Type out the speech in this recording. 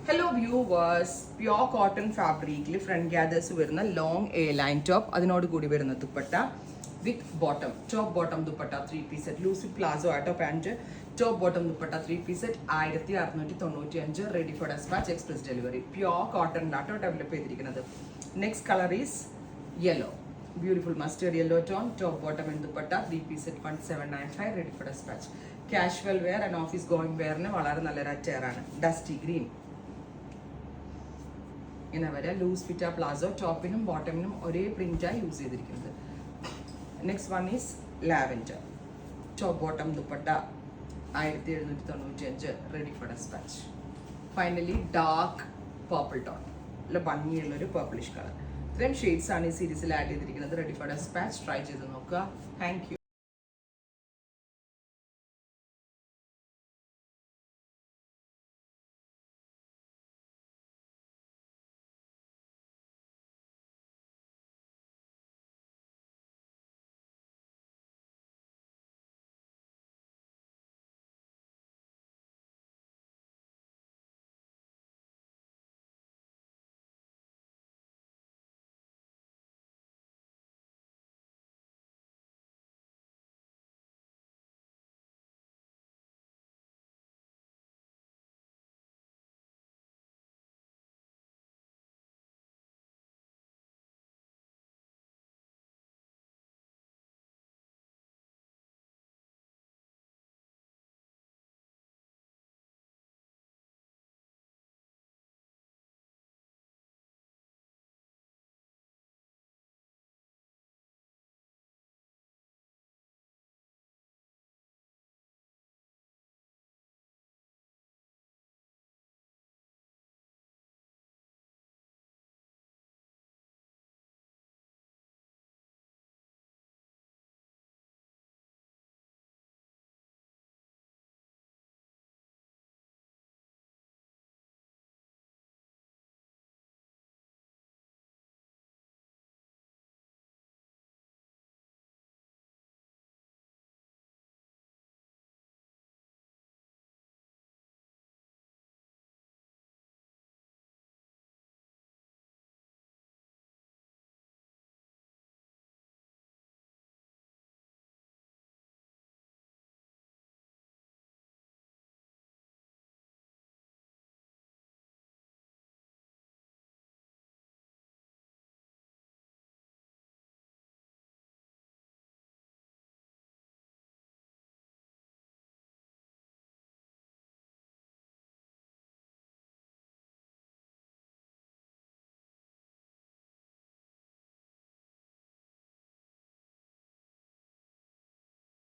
Hello viewers, pure cotton ഫാബ്രിക്കിൽ front gathers വരുന്ന long A line top, അതിനോട് കൂടി വരുന്ന dupatta with bottom, top bottom dupatta 3 piece set, loose palazzo auto pant, top bottom dupatta 3 piece set 1695, ready for dispatch, express delivery. Pure cotton auto develop ചെയ്തിരിക്കുന്നത്. Next colour is yellow, beautiful mustard yellow tone, top bottom and dupatta 3 piece set 1795, ready for dispatch. Casual wear and office going വെയറിന് വളരെ നല്ലൊരു അറ്റയറാണ്. Dusty green ഇങ്ങനെ വരെ, loose ഫിറ്റ palazzo, ടോപ്പിനും ബോട്ടമിനും ഒരേ പ്രിന്റായി use ചെയ്തിരിക്കുന്നത്. Next one is lavender, top bottom dupatta 1795, ready for dispatch. Finally dark purple tone, നല്ല ഭംഗിയുള്ളൊരു പർപ്പിളിഷ് കളർ. ഇത്രയും ഷെയ്ഡ്സ് ആണ് ഈ സീരീസിൽ ആഡ് ചെയ്തിരിക്കുന്നത്. Ready for dispatch. ട്രൈ ചെയ്ത് നോക്കുക. Thank you.